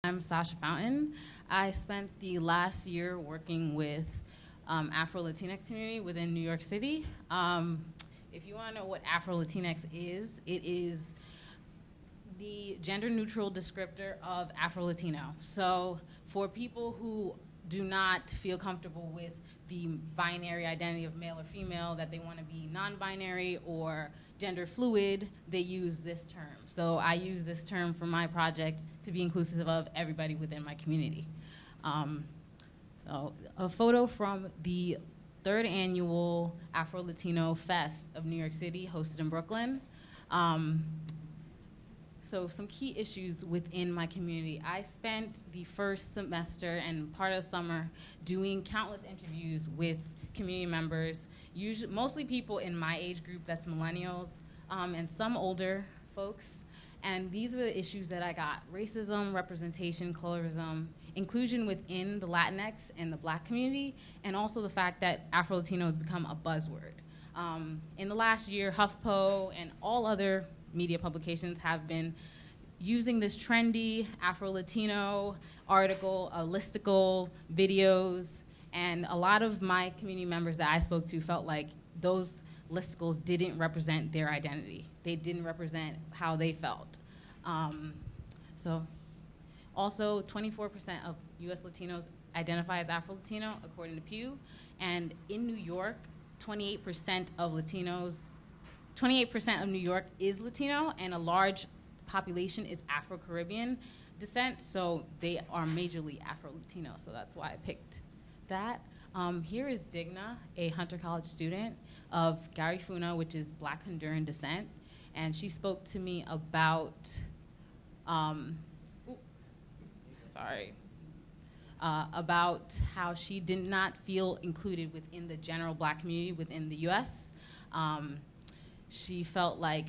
I'm Sasha Fountain. I spent the last year working with Afro-Latinx community within New York City. If you want to know what Afro-Latinx is, it is the gender-neutral descriptor of Afro-Latino. So for people who do not feel comfortable with the binary identity of male or female, that they want to be non-binary or gender fluid, they use this term. So I use this term for my project to be inclusive of everybody within my community. So a photo from the third annual Afro-Latino Fest of New York City, hosted in Brooklyn. So some key issues within my community. I spent the first semester and part of the summer doing countless interviews with community members, mostly people in my age group, that's millennials, and some older folks. And these are the issues that I got: racism, representation, colorism, inclusion within the Latinx and the Black community, and also the fact that Afro-Latino has become a buzzword. In the last year, HuffPo and all other media publications have been using this trendy Afro-Latino article, listicle, videos, and a lot of my community members that I spoke to felt like those listicles didn't represent their identity. They didn't represent how they felt. So also 24% of US Latinos identify as Afro-Latino, according to Pew, and in New York, 28% of New York is Latino, and a large population is Afro-Caribbean descent, so they are majorly Afro-Latino, so that's why I picked that. Here is Digna, a Hunter College student of Garifuna, which is Black Honduran descent, and she spoke to me about, about how she did not feel included within the general Black community within the US. She felt like,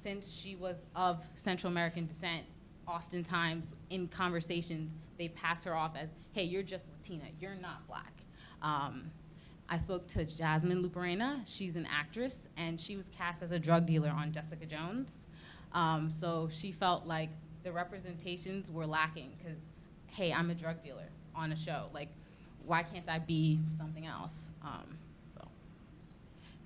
since she was of Central American descent, oftentimes in conversations, they pass her off as, hey, you're just Latina, you're not Black. I spoke to Jasmine Luperena. She's an actress, and she was cast as a drug dealer on Jessica Jones. So she felt like the representations were lacking, because, hey, I'm a drug dealer on a show. Like, why can't I be something else?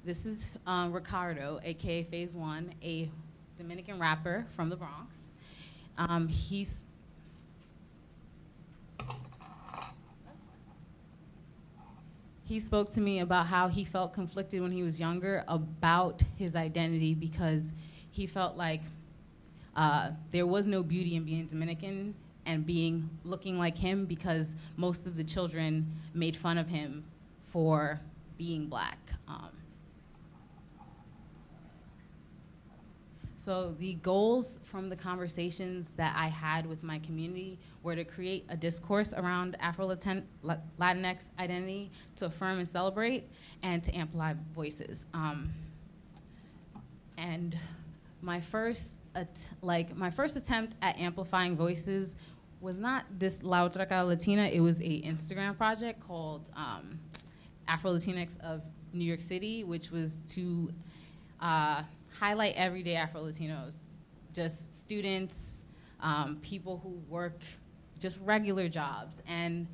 This is Ricardo, aka Phase One, a Dominican rapper from the Bronx. He spoke to me about how he felt conflicted when he was younger about his identity, because he felt like there was no beauty in being Dominican and looking like him, because most of the children made fun of him for being Black. So the goals from the conversations that I had with my community were to create a discourse around Afro-Latinx identity, to affirm and celebrate, and to amplify voices. And my first attempt at amplifying voices was not this La Otra Cara Latina. It was a Instagram project called Afro-Latinx of New York City, which was to highlight everyday Afro-Latinos, just students, people who work just regular jobs. And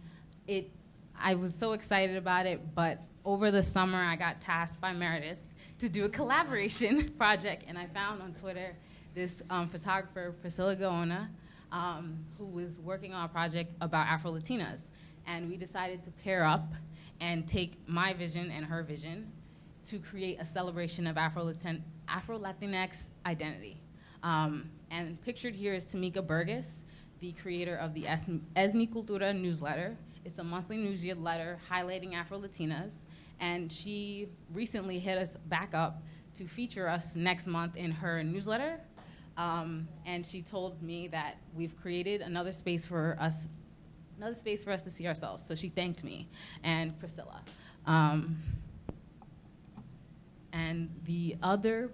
I was so excited about it, but over the summer I got tasked by Meredith to do a collaboration project, and I found on Twitter this photographer, Priscilla Gaona, who was working on a project about Afro-Latinas. And we decided to pair up and take my vision and her vision to create a celebration of Afro-Latinx identity. And pictured here is Tamika Burgess, the creator of the Es Mi Cultura newsletter. It's a monthly newsletter highlighting Afro-Latinas, and she recently hit us back up to feature us next month in her newsletter. And she told me that we've created another space for us to see ourselves. So she thanked me and Priscilla. And the other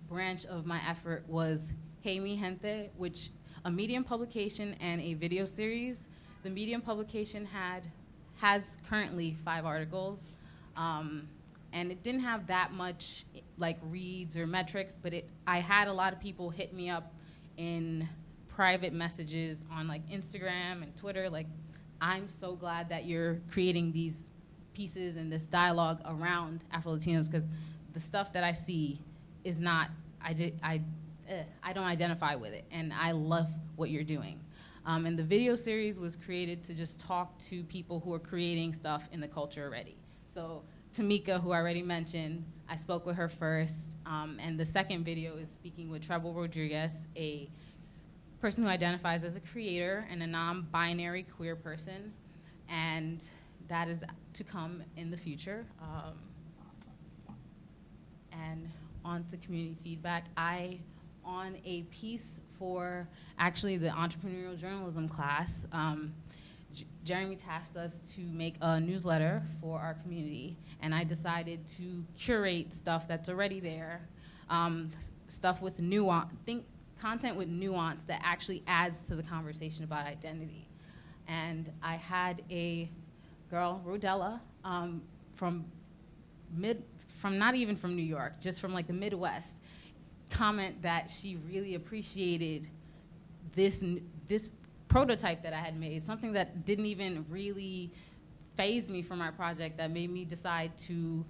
branch of my effort was HeyMiGente, which a Medium publication and a video series. The Medium publication has currently 5 articles, and it didn't have that much like reads or metrics, but I had a lot of people hit me up in private messages on like Instagram and Twitter. Like, I'm so glad that you're creating these pieces and this dialogue around Afro-Latinos, because the stuff that I see is not, I don't identify with it, and I love what you're doing. And the video series was created to just talk to people who are creating stuff in the culture already. So Tamika, who I already mentioned, I spoke with her first, and the second video is speaking with Treble Rodriguez, a person who identifies as a creator and a non-binary queer person, and that is to come in the future. And on to community feedback. On a piece for actually the entrepreneurial journalism class, Jeremy tasked us to make a newsletter for our community, and I decided to curate stuff that's already there, stuff with nuance, content with nuance that actually adds to the conversation about identity. And I had a girl, Rodella, from not even from New York, just from like the Midwest, comment that she really appreciated this prototype that I had made, something that didn't even really faze me for my project, that made me decide to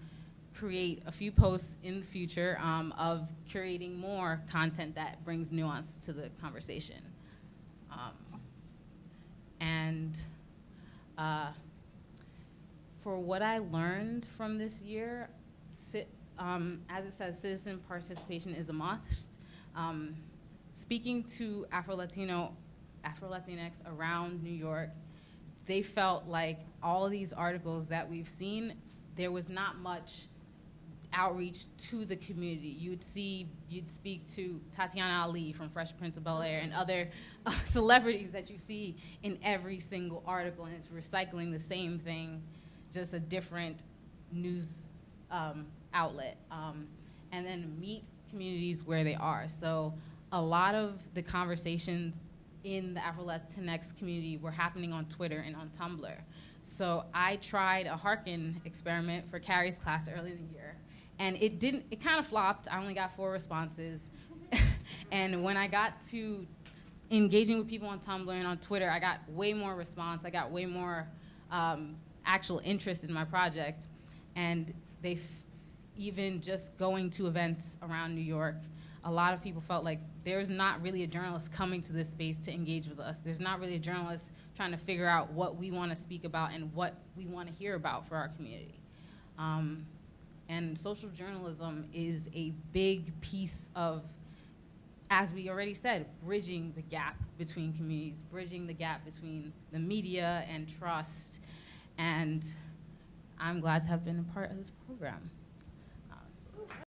create a few posts in the future of curating more content that brings nuance to the conversation. For what I learned from this year, as it says, citizen participation is a must. Speaking to Afro-Latinx around New York, they felt like all of these articles that we've seen, there was not much outreach to the community. You'd speak to Tatiana Ali from Fresh Prince of Bel-Air and other celebrities that you see in every single article, and it's recycling the same thing, just a different news outlet, and then meet communities where they are. So a lot of the conversations in the Afro-Latinx community were happening on Twitter and on Tumblr. So I tried a Harkin experiment for Carrie's class early in the year, and it kind of flopped. I only got 4 responses. And when I got to engaging with people on Tumblr and on Twitter, I got way more response. I got way more actual interest in my project. And even just going to events around New York, a lot of people felt like there's not really a journalist coming to this space to engage with us. There's not really a journalist trying to figure out what we want to speak about and what we want to hear about for our community. And social journalism is a big piece of, as we already said, bridging the gap between communities, bridging the gap between the media and trust. And I'm glad to have been a part of this program.